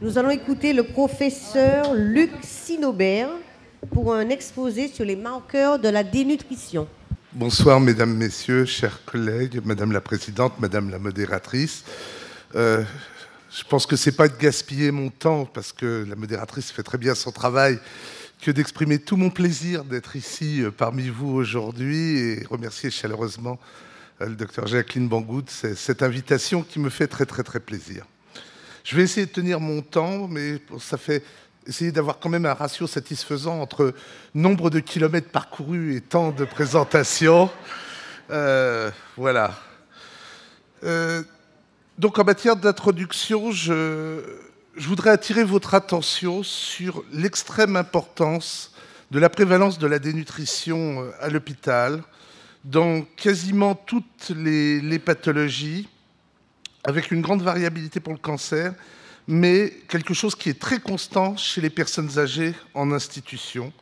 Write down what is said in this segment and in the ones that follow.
Nous allons écouter le professeur Luc Sinobert pour un exposé sur les marqueurs de la dénutrition. Bonsoir, mesdames, messieurs, chers collègues, madame la présidente, madame la modératrice. Je pense que ce n'est pas de gaspiller mon temps, parce que la modératrice fait très bien son travail, que d'exprimer tout mon plaisir d'être ici parmi vous aujourd'hui et remercier chaleureusement le docteur Jacqueline Bangoud. C'est cette invitation qui me fait très plaisir. Je vais essayer de tenir mon temps, mais ça fait essayer d'avoir quand même un ratio satisfaisant entre nombre de kilomètres parcourus et temps de présentation. Voilà. Donc en matière d'introduction, je voudrais attirer votre attention sur l'extrême importance de la prévalence de la dénutrition à l'hôpital dans quasiment toutes les pathologies, avec une grande variabilité pour le cancer, mais quelque chose qui est très constant chez les personnes âgées en institution,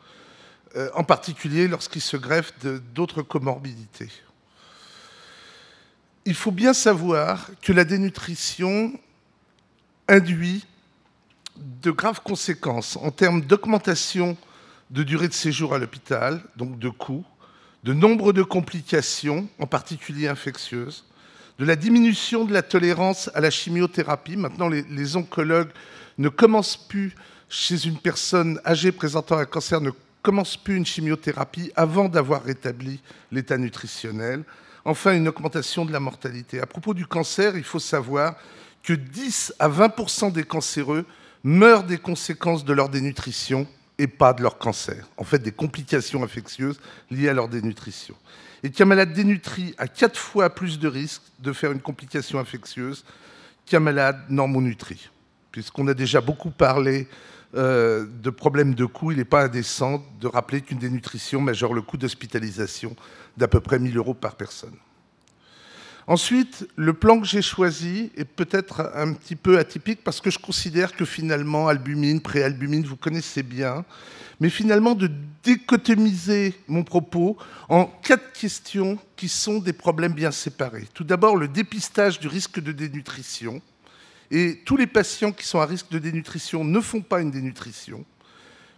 en particulier lorsqu'ils se greffent d'autres comorbidités. Il faut bien savoir que la dénutrition induit de graves conséquences en termes d'augmentation de durée de séjour à l'hôpital, donc de coûts, de nombre de complications, en particulier infectieuses, de la diminution de la tolérance à la chimiothérapie. Maintenant, les oncologues ne commencent plus, chez une personne âgée présentant un cancer, ne commencent plus une chimiothérapie avant d'avoir rétabli l'état nutritionnel. Enfin, une augmentation de la mortalité. À propos du cancer, il faut savoir que 10 à 20% des cancéreux meurent des conséquences de leur dénutrition et pas de leur cancer. En fait, des complications infectieuses liées à leur dénutrition. Et qu'un malade dénutri a 4 fois plus de risques de faire une complication infectieuse qu'un malade normonutri. Puisqu'on a déjà beaucoup parlé de problèmes de coût, il n'est pas indécent de rappeler qu'une dénutrition majore le coût d'hospitalisation d'à peu près 1 000 € par personne. Ensuite, le plan que j'ai choisi est peut-être un petit peu atypique parce que je considère que finalement, albumine, préalbumine, vous connaissez bien, mais finalement de dichotomiser mon propos en 4 questions qui sont des problèmes bien séparés. Tout d'abord, le dépistage du risque de dénutrition. Et tous les patients qui sont à risque de dénutrition ne font pas une dénutrition.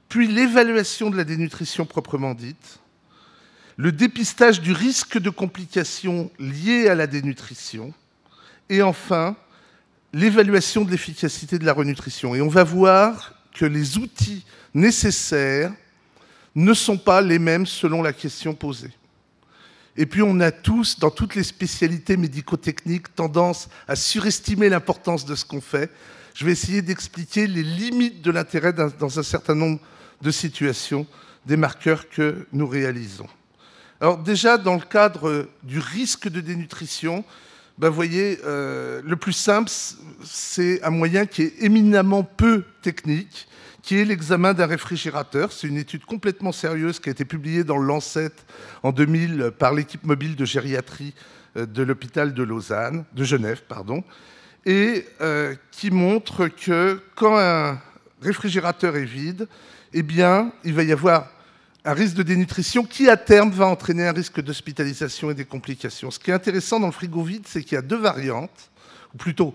Puis l'évaluation de la dénutrition proprement dite. Le dépistage du risque de complications liées à la dénutrition. Et enfin, l'évaluation de l'efficacité de la renutrition. Et on va voir que les outils nécessaires ne sont pas les mêmes selon la question posée. Et puis on a tous, dans toutes les spécialités médico-techniques, tendance à surestimer l'importance de ce qu'on fait. Je vais essayer d'expliquer les limites de l'intérêt dans un certain nombre de situations des marqueurs que nous réalisons. Alors déjà, dans le cadre du risque de dénutrition, vous voyez, le plus simple, c'est un moyen qui est éminemment peu technique, qui est l'examen d'un réfrigérateur. C'est une étude complètement sérieuse qui a été publiée dans le Lancet en 2000 par l'équipe mobile de gériatrie de l'hôpital de Genève, et qui montre que quand un réfrigérateur est vide, eh bien, il va y avoir un risque de dénutrition qui, à terme, va entraîner un risque d'hospitalisation et des complications. Ce qui est intéressant dans le frigo vide, c'est qu'il y a 2 variantes, ou plutôt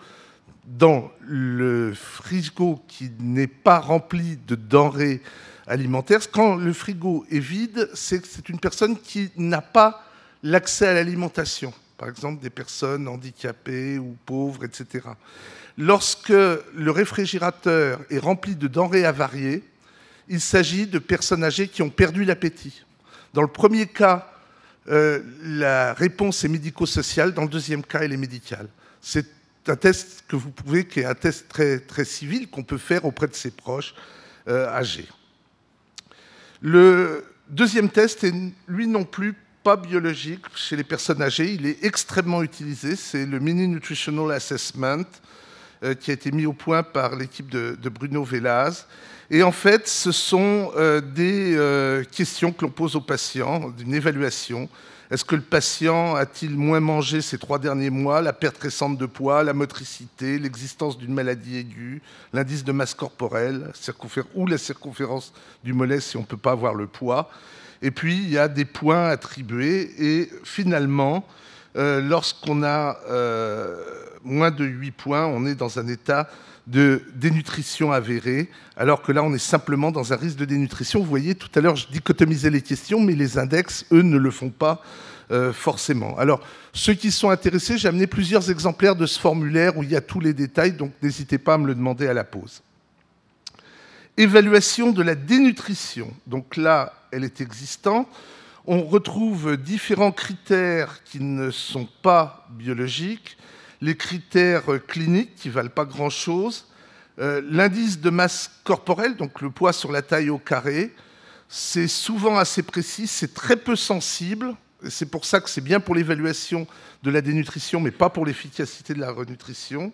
dans le frigo qui n'est pas rempli de denrées alimentaires. Quand le frigo est vide, c'est une personne qui n'a pas l'accès à l'alimentation. Par exemple, des personnes handicapées ou pauvres, etc. Lorsque le réfrigérateur est rempli de denrées avariées, il s'agit de personnes âgées qui ont perdu l'appétit. Dans le premier cas, la réponse est médico-sociale. Dans le deuxième cas, elle est médicale. C'est un test que vous pouvez, qui est un test très civil qu'on peut faire auprès de ses proches âgés. Le deuxième test est, lui non plus, pas biologique chez les personnes âgées. Il est extrêmement utilisé. C'est le Mini Nutritional Assessment qui a été mis au point par l'équipe de Bruno Velaz. Et en fait, ce sont des questions que l'on pose aux patients, d'une évaluation. Est-ce que le patient a-t-il moins mangé ces 3 derniers mois, la perte récente de poids, la motricité, l'existence d'une maladie aiguë, l'indice de masse corporelle, ou la circonférence du mollet si on ne peut pas avoir le poids. Et puis, il y a des points attribués. Et finalement, lorsqu'on a moins de 8 points, on est dans un état de dénutrition avérée, alors que là, on est simplement dans un risque de dénutrition. Vous voyez, tout à l'heure, je dichotomisais les questions, mais les index, eux, ne le font pas forcément. Alors, ceux qui sont intéressés, j'ai amené plusieurs exemplaires de ce formulaire où il y a tous les détails, donc n'hésitez pas à me le demander à la pause. Évaluation de la dénutrition. Donc là, elle est existante. On retrouve différents critères qui ne sont pas biologiques, les critères cliniques qui ne valent pas grand-chose, l'indice de masse corporelle, donc le poids sur la taille au carré, c'est souvent assez précis, c'est très peu sensible, c'est pour ça que c'est bien pour l'évaluation de la dénutrition, mais pas pour l'efficacité de la renutrition.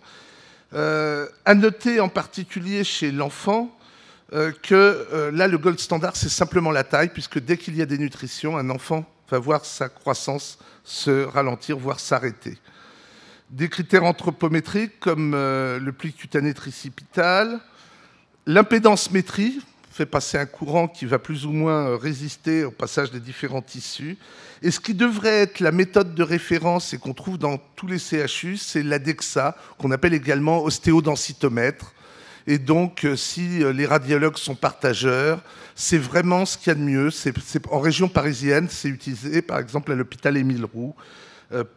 À noter en particulier chez l'enfant que là, le gold standard, c'est simplement la taille, puisque dès qu'il y a dénutrition, un enfant va voir sa croissance se ralentir, voire s'arrêter. Des critères anthropométriques comme le pli cutané tricipital, l'impédance-métrie fait passer un courant qui va plus ou moins résister au passage des différents tissus. Et ce qui devrait être la méthode de référence et qu'on trouve dans tous les CHU, c'est l'ADEXA, qu'on appelle également ostéodensitomètre. Et donc, si les radiologues sont partageurs, c'est vraiment ce qu'il y a de mieux. En région parisienne, c'est utilisé par exemple à l'hôpital Émile Roux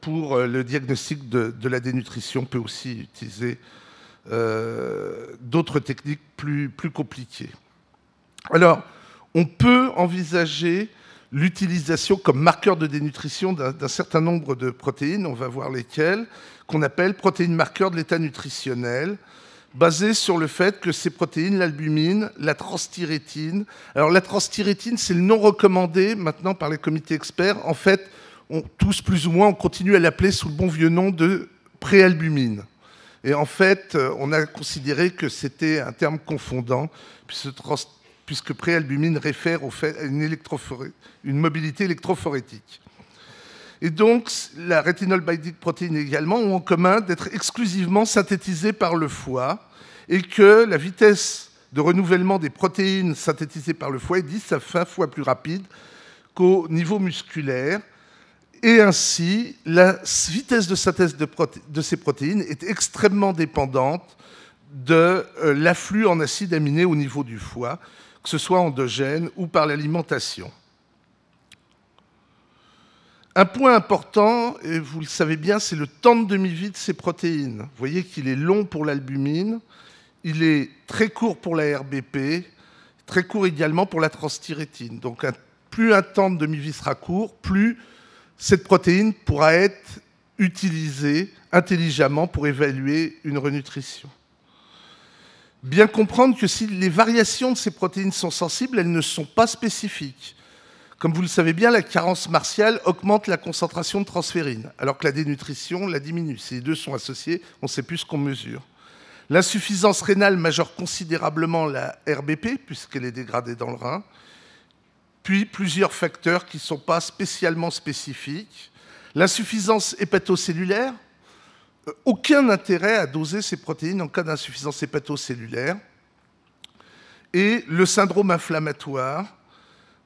pour le diagnostic de la dénutrition. On peut aussi utiliser d'autres techniques plus compliquées. Alors, on peut envisager l'utilisation comme marqueur de dénutrition d'un certain nombre de protéines, on va voir lesquelles, qu'on appelle protéines marqueurs de l'état nutritionnel, basées sur le fait que ces protéines, l'albumine, la transthyrétine, alors la transthyrétine, c'est le nom recommandé maintenant par les comités experts. En fait, tous plus ou moins, on continue à l'appeler sous le bon vieux nom de préalbumine. Et en fait, on a considéré que c'était un terme confondant, puisque préalbumine réfère au fait à une mobilité électrophorétique. Et donc, la rétinol binding protein également ont en commun d'être exclusivement synthétisées par le foie et que la vitesse de renouvellement des protéines synthétisées par le foie est 10 à 20 fois plus rapide qu'au niveau musculaire. Et ainsi, la vitesse de synthèse de ces protéines est extrêmement dépendante de l'afflux en acides aminés au niveau du foie, que ce soit endogène ou par l'alimentation. Un point important, et vous le savez bien, c'est le temps de demi-vie de ces protéines. Vous voyez qu'il est long pour l'albumine, il est très court pour la RBP, très court également pour la transthyrétine. Donc plus un temps de demi-vie sera court, plus cette protéine pourra être utilisée intelligemment pour évaluer une renutrition. Bien comprendre que si les variations de ces protéines sont sensibles, elles ne sont pas spécifiques. Comme vous le savez bien, la carence martiale augmente la concentration de transférine, alors que la dénutrition la diminue. Si les deux sont associés, on ne sait plus ce qu'on mesure. L'insuffisance rénale majeure considérablement la RBP, puisqu'elle est dégradée dans le rein. Puis plusieurs facteurs qui ne sont pas spécialement spécifiques. L'insuffisance hépatocellulaire, aucun intérêt à doser ces protéines en cas d'insuffisance hépatocellulaire. Et le syndrome inflammatoire,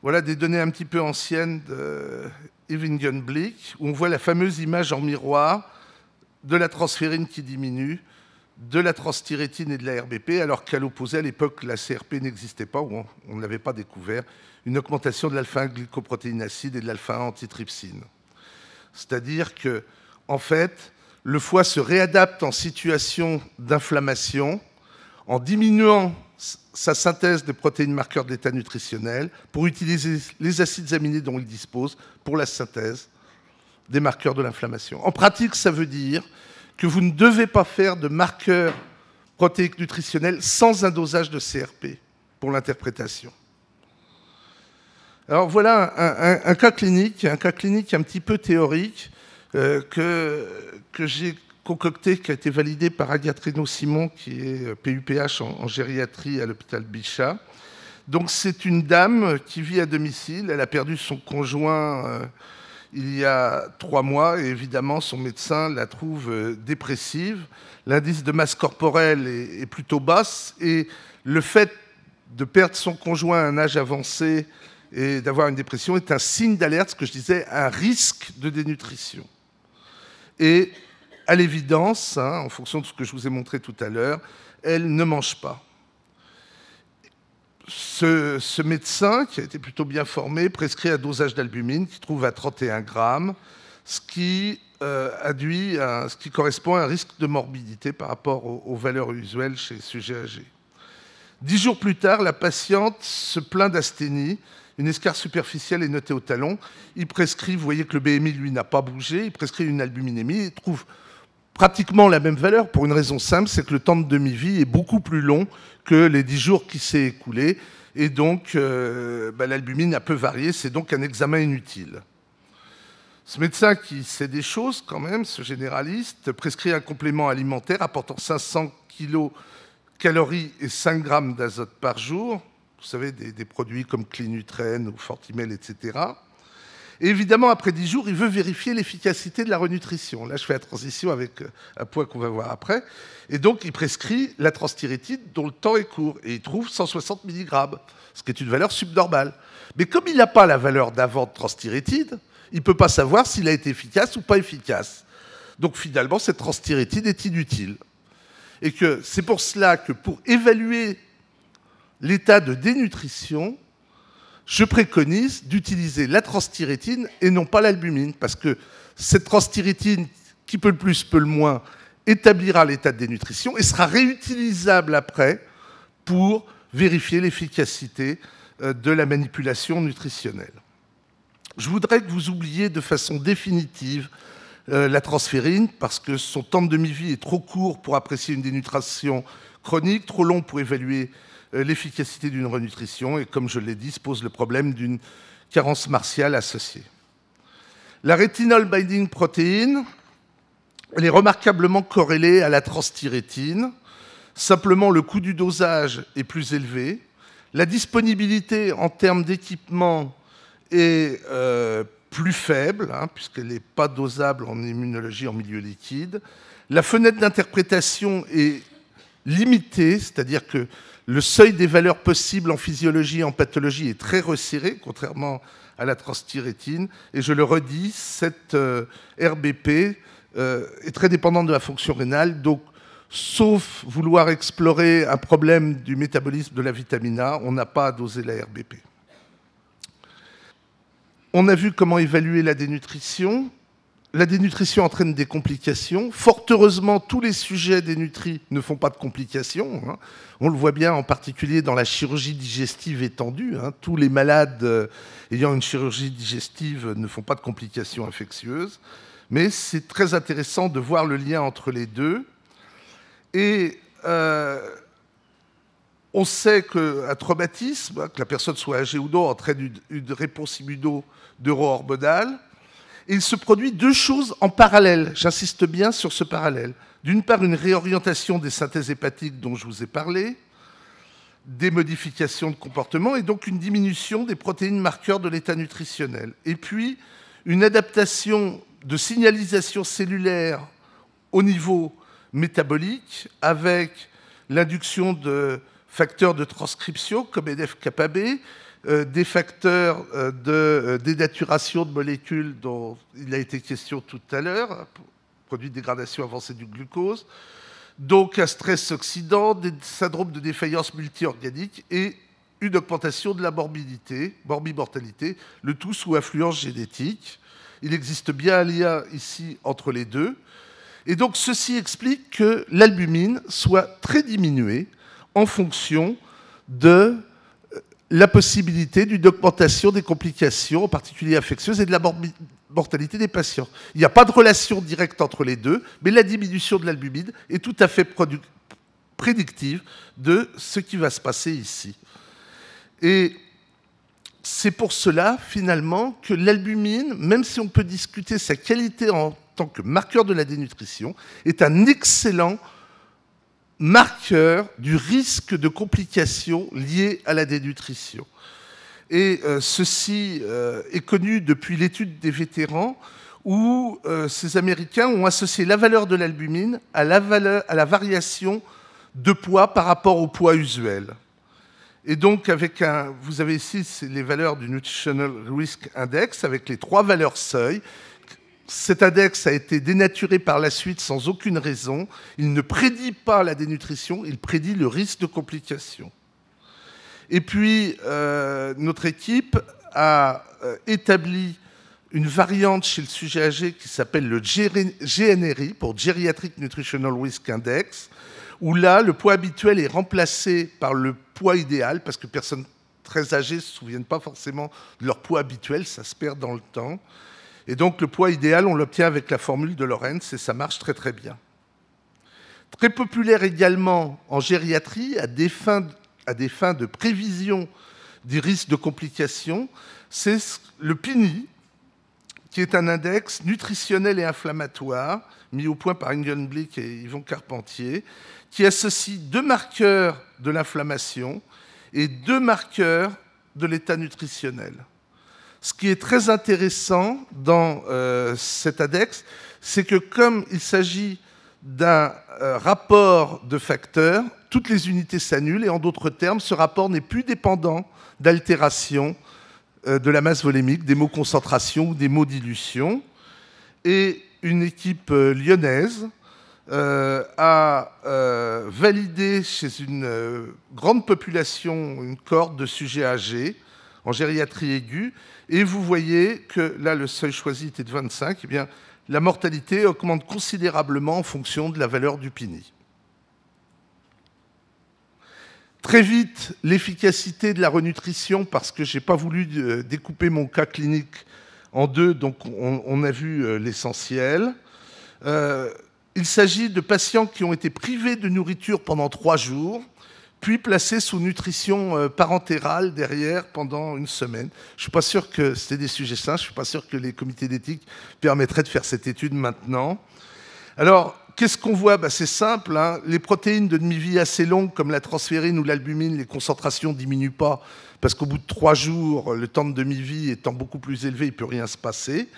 voilà des données un petit peu anciennes de Evingen-Blick, où on voit la fameuse image en miroir de la transférine qui diminue, de la transthyrétine et de la RBP, alors qu'à l'opposé, à l'époque, la CRP n'existait pas, ou on ne l'avait pas découvert, une augmentation de l'alpha-1-glycoprotéine acide et de l'alpha-1-antitrypsine. C'est-à-dire que, en fait, le foie se réadapte en situation d'inflammation en diminuant sa synthèse de protéines marqueurs de l'état nutritionnel pour utiliser les acides aminés dont il dispose pour la synthèse des marqueurs de l'inflammation. En pratique, ça veut dire que vous ne devez pas faire de marqueurs protéiques nutritionnels sans un dosage de CRP pour l'interprétation. Alors voilà un cas clinique un petit peu théorique que j'ai concocté, qui a été validé par Agathe Reynaud-Simon, qui est PUPH en gériatrie à l'hôpital Bichat. Donc c'est une dame qui vit à domicile, elle a perdu son conjoint il y a 3 mois, et évidemment son médecin la trouve dépressive. L'indice de masse corporelle est plutôt basse, et le fait de perdre son conjoint à un âge avancé et d'avoir une dépression est un signe d'alerte, ce que je disais, un risque de dénutrition. et à l'évidence, en fonction de ce que je vous ai montré tout à l'heure, elle ne mange pas. Ce médecin, qui a été plutôt bien formé, prescrit un dosage d'albumine qui trouve à 31 grammes, ce qui correspond à un risque de morbidité par rapport aux valeurs usuelles chez les sujets âgés. 10 jours plus tard, la patiente se plaint d'asthénie. Une escarre superficielle est notée au talon. Il prescrit, vous voyez que le BMI, lui, n'a pas bougé, il prescrit une albuminémie. Il trouve pratiquement la même valeur pour une raison simple, c'est que le temps de demi-vie est beaucoup plus long que les 10 jours qui s'est écoulé. Et donc, l'albumine a peu varié, c'est donc un examen inutile. Ce médecin qui sait des choses quand même, ce généraliste, prescrit un complément alimentaire apportant 500 kilocalories et 5 grammes d'azote par jour. Vous savez, des produits comme Clinutren ou Fortimel, etc. Et évidemment, après 10 jours, il veut vérifier l'efficacité de la renutrition. Là, je fais la transition avec un point qu'on va voir après. Et donc, il prescrit la transthyrétine dont le temps est court. Et il trouve 160 mg, ce qui est une valeur subnormale. Mais comme il n'a pas la valeur d'avant de transthyrétine, il ne peut pas savoir s'il a été efficace ou pas efficace. Donc, finalement, cette transthyrétine est inutile. Et que c'est pour cela que pour évaluer l'état de dénutrition, je préconise d'utiliser la transthyrétine et non pas l'albumine, parce que cette transthyrétine, qui peut le plus, peut le moins, établira l'état de dénutrition et sera réutilisable après pour vérifier l'efficacité de la manipulation nutritionnelle. Je voudrais que vous oubliez de façon définitive la transférine, parce que son temps de demi-vie est trop court pour apprécier une dénutrition chronique, trop long pour évaluer l'efficacité d'une renutrition, et comme je l'ai dit, se pose le problème d'une carence martiale associée. La rétinol binding protein, elle est remarquablement corrélée à la transthyrétine. Simplement, le coût du dosage est plus élevé. La disponibilité en termes d'équipement est plus faible, puisqu'elle n'est pas dosable en immunologie en milieu liquide. La fenêtre d'interprétation est limitée, c'est-à-dire que le seuil des valeurs possibles en physiologie et en pathologie est très resserré, contrairement à la transthyrétine. Et je le redis, cette RBP est très dépendante de la fonction rénale. Donc, sauf vouloir explorer un problème du métabolisme de la vitamine A, on n'a pas à doser la RBP. On a vu comment évaluer la dénutrition. La dénutrition entraîne des complications. Fort heureusement, tous les sujets dénutris ne font pas de complications. On le voit bien en particulier dans la chirurgie digestive étendue. Tous les malades ayant une chirurgie digestive ne font pas de complications infectieuses. Mais c'est très intéressant de voir le lien entre les deux. Et on sait qu'un traumatisme, que la personne soit âgée ou non, entraîne une réponse immuno-neuro-hormonale. Et il se produit deux choses en parallèle. J'insiste bien sur ce parallèle. D'une part, une réorientation des synthèses hépatiques dont je vous ai parlé, des modifications de comportement et donc une diminution des protéines marqueurs de l'état nutritionnel. Et puis, une adaptation de signalisation cellulaire au niveau métabolique avec l'induction de facteurs de transcription comme NF-kappa B, des facteurs de dénaturation de molécules dont il a été question tout à l'heure, produits de dégradation avancée du glucose, donc un stress oxydant, des syndromes de défaillance multiorganique et une augmentation de la morbimortalité, le tout sous influence génétique. Il existe bien un lien ici entre les deux. Et donc ceci explique que l'albumine soit très diminuée en fonction de la possibilité d'une augmentation des complications, en particulier infectieuses, et de la mortalité des patients. Il n'y a pas de relation directe entre les deux, mais la diminution de l'albumine est tout à fait prédictive de ce qui va se passer ici. Et c'est pour cela, finalement, que l'albumine, même si on peut discuter sa qualité en tant que marqueur de la dénutrition, est un excellent marqueur du risque de complications liées à la dénutrition. Et ceci est connu depuis l'étude des vétérans, où ces Américains ont associé la valeur de l'albumine à la variation de poids par rapport au poids usuel. Et donc, vous avez ici les valeurs du Nutritional Risk Index, avec les 3 valeurs seuil. cet index a été dénaturé par la suite sans aucune raison. Il ne prédit pas la dénutrition, il prédit le risque de complications. Et puis, notre équipe a établi une variante chez le sujet âgé qui s'appelle le GNRI, pour Geriatric Nutritional Risk Index, où là, le poids habituel est remplacé par le poids idéal, parce que personnes très âgées ne se souviennent pas forcément de leur poids habituel, ça se perd dans le temps. Et donc, le poids idéal, on l'obtient avec la formule de Lorenz, et ça marche très très bien. Très populaire également en gériatrie, à des fins de prévision des risques de complications, c'est le PINI, qui est un index nutritionnel et inflammatoire, mis au point par Ingun Blick et Yvon Carpentier, qui associe 2 marqueurs de l'inflammation et 2 marqueurs de l'état nutritionnel. Ce qui est très intéressant dans cet index, c'est que comme il s'agit d'un rapport de facteurs, toutes les unités s'annulent, et en d'autres termes, ce rapport n'est plus dépendant d'altération de la masse volémique, des mots concentration ou des mots dilution. Et une équipe lyonnaise a validé chez une grande population une cohorte de sujets âgés en gériatrie aiguë. Et vous voyez que là, le seuil choisi était de 25. Eh bien, la mortalité augmente considérablement en fonction de la valeur du PINI. Très vite, l'efficacité de la renutrition, parce que je n'ai pas voulu découper mon cas clinique en 2, donc on a vu l'essentiel. Il s'agit de patients qui ont été privés de nourriture pendant 3 jours, puis placés sous nutrition parentérale derrière pendant 1 semaine. Je ne suis pas sûr que c'était des sujets sains, je ne suis pas sûr que les comités d'éthique permettraient de faire cette étude maintenant. Alors, qu'est-ce qu'on voit? C'est simple, hein. Les protéines de demi-vie assez longues, comme la transférine ou l'albumine, les concentrations ne diminuent pas, parce qu'au bout de 3 jours, le temps de demi-vie étant beaucoup plus élevé, il ne peut rien se passer.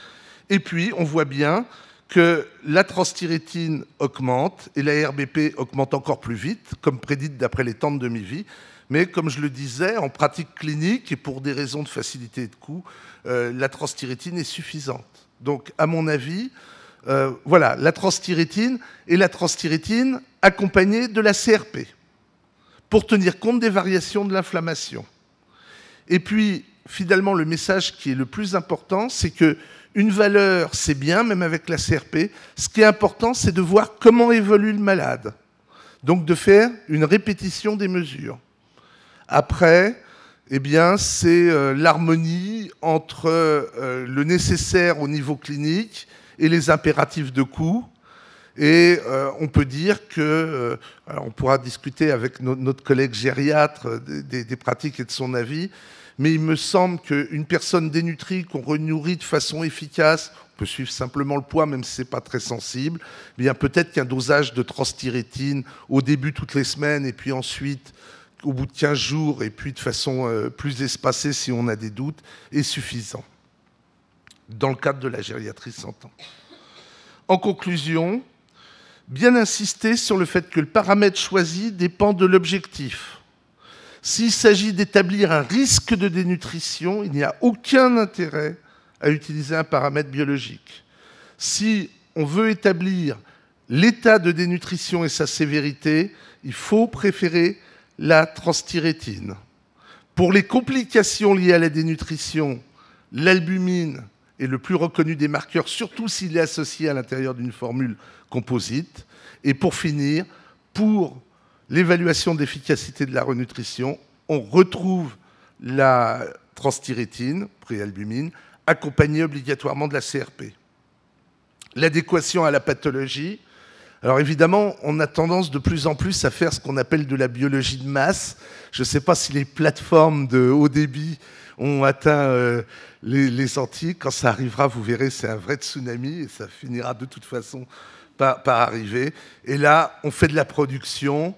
Et puis, on voit bien que la transthyrétine augmente et la RBP augmente encore plus vite, comme prédite d'après les temps de demi-vie. Mais comme je le disais, en pratique clinique, et pour des raisons de facilité et de coût, la transthyrétine est suffisante. Donc, à mon avis, voilà, la transthyrétine et la transthyrétine accompagnée de la CRP pour tenir compte des variations de l'inflammation. Et puis, finalement, le message qui est le plus important, c'est que une valeur, c'est bien, même avec la CRP. Ce qui est important, c'est de voir comment évolue le malade. Donc, de faire une répétition des mesures. Après, eh bien, c'est l'harmonie entre le nécessaire au niveau clinique et les impératifs de coût. Et on peut dire que, alors on pourra discuter avec notre collègue gériatre des pratiques et de son avis, mais il me semble qu'une personne dénutrie qu'on renourrit de façon efficace, on peut suivre simplement le poids, même si ce n'est pas très sensible, eh bien peut-être qu'un dosage de transthyrétine au début toutes les semaines, et puis ensuite au bout de 15 jours, et puis de façon plus espacée si on a des doutes, est suffisant, dans le cadre de la gériatrie 100 ans. En conclusion, bien insister sur le fait que le paramètre choisi dépend de l'objectif. S'il s'agit d'établir un risque de dénutrition, il n'y a aucun intérêt à utiliser un paramètre biologique. Si on veut établir l'état de dénutrition et sa sévérité, il faut préférer la transthyrétine. Pour les complications liées à la dénutrition, l'albumine est le plus reconnu des marqueurs, surtout s'il est associé à l'intérieur d'une formule composite. Et pour finir, pour l'évaluation d'efficacité de la renutrition, on retrouve la transthyrétine, préalbumine, accompagnée obligatoirement de la CRP. L'adéquation à la pathologie. Alors évidemment, on a tendance de plus en plus à faire ce qu'on appelle de la biologie de masse. Je ne sais pas si les plateformes de haut débit ont atteint les Antilles. Quand ça arrivera, vous verrez, c'est un vrai tsunami et ça finira de toute façon par arriver. Et là, on fait de la production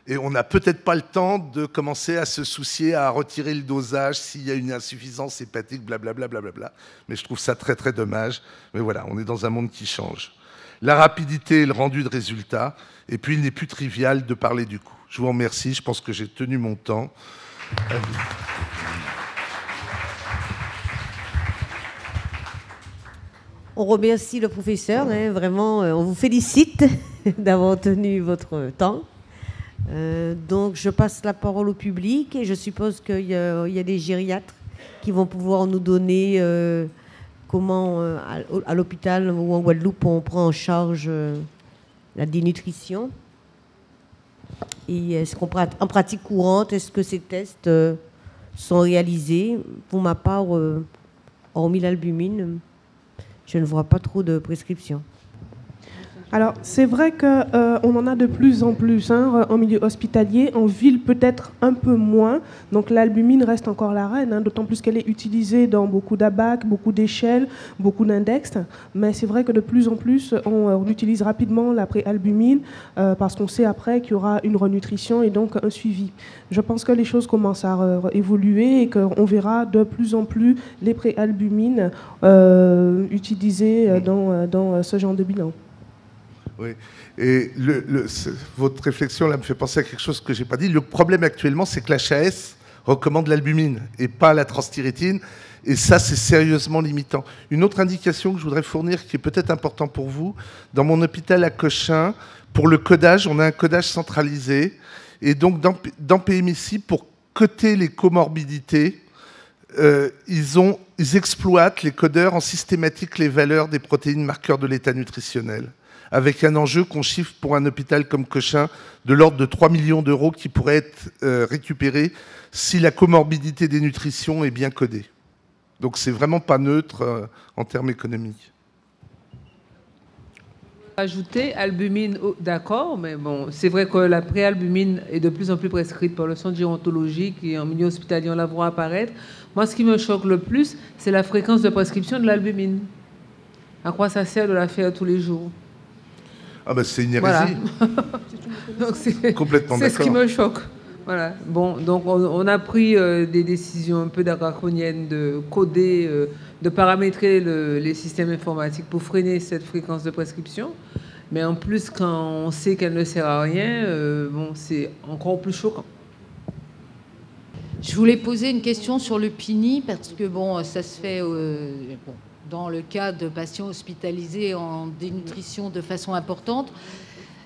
et on n'a peut-être pas le temps de commencer à se soucier, à retirer le dosage s'il y a une insuffisance hépatique, blablabla. Blablabla. Mais je trouve ça très très dommage. Mais voilà, on est dans un monde qui change. La rapidité et le rendu de résultats. Et puis, il n'est plus trivial de parler du coût. Je vous remercie. Je pense que j'ai tenu mon temps. On remercie le professeur, hein, vraiment, on vous félicite d'avoir tenu votre temps. Donc, je passe la parole au public et je suppose qu'il y a des gériatres qui vont pouvoir nous donner comment, à l'hôpital ou en Guadeloupe, on prend en charge la dénutrition. Et est-ce qu'en pratique courante, est-ce que ces tests sont réalisés? Pour ma part, hormis l'albumine, je ne vois pas trop de prescriptions. Alors, c'est vrai qu'on en a de plus en plus en milieu hospitalier, en ville peut-être un peu moins. Donc l'albumine reste encore la reine, d'autant plus qu'elle est utilisée dans beaucoup d'ABAC, beaucoup d'échelles, beaucoup d'index. Mais c'est vrai que de plus en plus, on utilise rapidement la préalbumine parce qu'on sait après qu'il y aura une renutrition et donc un suivi. Je pense que les choses commencent à évoluer et qu'on verra de plus en plus les préalbumines utilisées dans ce genre de bilan. Oui, et votre réflexion là me fait penser à quelque chose que je n'ai pas dit. Le problème actuellement, c'est que l'HAS recommande l'albumine et pas la transthyrétine, et ça, c'est sérieusement limitant. Une autre indication que je voudrais fournir, qui est peut-être important pour vous, dans mon hôpital à Cochin, pour le codage, on a un codage centralisé, et donc dans PMIC, pour coter les comorbidités, ils exploitent, les codeurs, en systématique les valeurs des protéines marqueurs de l'état nutritionnel, avec un enjeu qu'on chiffre pour un hôpital comme Cochin de l'ordre de 3 millions d'euros qui pourraient être récupérés si la comorbidité des nutritions est bien codée. Donc c'est vraiment pas neutre en termes économiques. Ajouter albumine, d'accord, mais bon, c'est vrai que la préalbumine est de plus en plus prescrite par le centre gérontologique et en milieu hospitalier, on la voit apparaître. Moi, ce qui me choque le plus, c'est la fréquence de prescription de l'albumine. À quoi ça sert de la faire tous les jours? Ah ben c'est une hérésie. Voilà. C'est complètement d'accord. C'est ce qui me choque. Voilà. Bon, donc on a pris des décisions un peu draconiennes de coder, de paramétrer les systèmes informatiques pour freiner cette fréquence de prescription. Mais en plus, quand on sait qu'elle ne sert à rien, bon, c'est encore plus choquant. Je voulais poser une question sur le PINI, parce que bon, ça se fait dans le cas de patients hospitalisés en dénutrition de façon importante.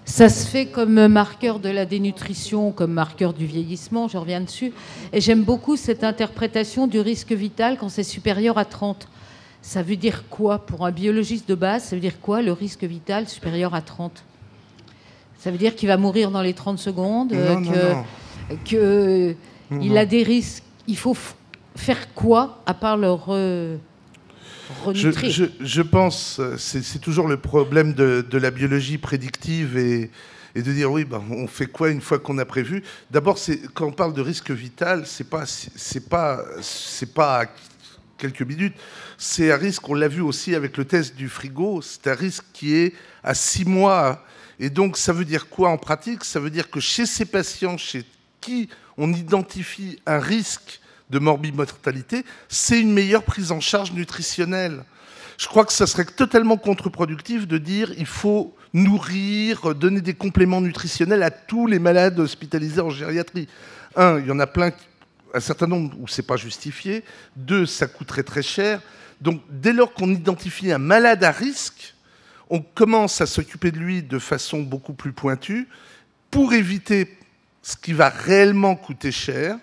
Ça se fait comme marqueur de la dénutrition, comme marqueur du vieillissement, je reviens dessus. Et j'aime beaucoup cette interprétation du risque vital quand c'est supérieur à 30. Ça veut dire quoi pour un biologiste de base? Ça veut dire quoi le risque vital supérieur à 30? Ça veut dire qu'il va mourir dans les 30 secondes, qu'il a des risques. Il faut faire quoi à part le renutrir? Je pense, c'est toujours le problème de la biologie prédictive et de dire oui, ben, on fait quoi une fois qu'on a prévu. D'abord, quand on parle de risque vital, c'est pas à quelques minutes, c'est un risque, on l'a vu aussi avec le test du frigo, c'est un risque qui est à 6 mois. Et donc, ça veut dire quoi en pratique? Ça veut dire que chez ces patients, chez qui on identifie un risque de morbimortalité, c'est une meilleure prise en charge nutritionnelle. Je crois que ça serait totalement contre-productif de dire il faut nourrir, donner des compléments nutritionnels à tous les malades hospitalisés en gériatrie. Un, il y en a plein, un certain nombre où c'est pas justifié. Deux, ça coûterait très cher. Donc dès lors qu'on identifie un malade à risque, on commence à s'occuper de lui de façon beaucoup plus pointue pour éviter ce qui va réellement coûter cher,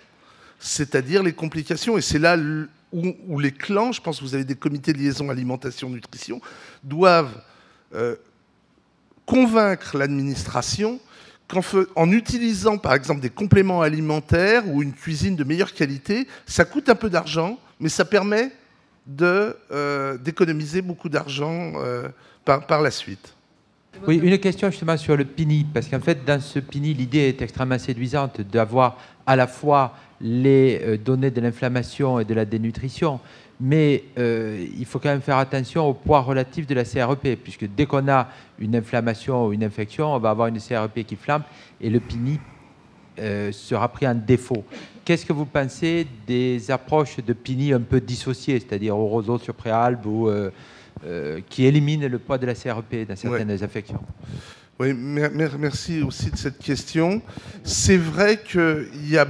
c'est-à-dire les complications. Et c'est là où les clans, je pense que vous avez des comités de liaison alimentation-nutrition, doivent convaincre l'administration qu'en utilisant par exemple des compléments alimentaires ou une cuisine de meilleure qualité, ça coûte un peu d'argent, mais ça permet d'économiser beaucoup d'argent par la suite. Oui, une question justement sur le PINI, parce qu'en fait, dans ce PINI, l'idée est extrêmement séduisante d'avoir à la fois les données de l'inflammation et de la dénutrition, mais il faut quand même faire attention au poids relatif de la CRP, puisque dès qu'on a une inflammation ou une infection, on va avoir une CRP qui flambe, et le PINI sera pris en défaut. Qu'est-ce que vous pensez des approches de PINI un peu dissociées, c'est-à-dire au roseau sur préalbe ou qui éliminent le poids de la CRP dans certaines affections? Oui, merci aussi de cette question. C'est vrai qu'il y a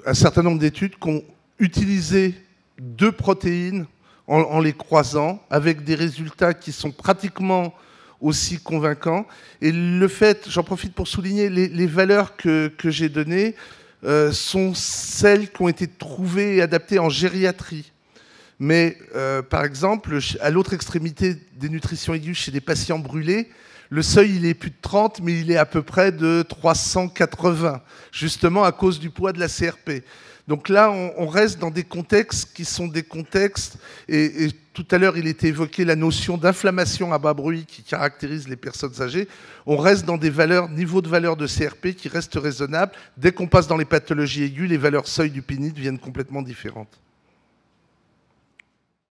un certain nombre d'études qui ont utilisé 2 protéines en les croisant, avec des résultats qui sont pratiquement aussi convaincants. Et le fait, j'en profite pour souligner, les valeurs que j'ai données sont celles qui ont été trouvées et adaptées en gériatrie. Mais par exemple, à l'autre extrémité des nutritions aiguës chez des patients brûlés, le seuil, il est plus de 30, mais il est à peu près de 380, justement à cause du poids de la CRP. Donc là, on reste dans des contextes qui sont des contextes, et tout à l'heure, il était évoqué la notion d'inflammation à bas bruit qui caractérise les personnes âgées. On reste dans des niveaux de valeur de CRP qui restent raisonnables. Dès qu'on passe dans les pathologies aiguës, les valeurs seuil du PINI deviennent complètement différentes.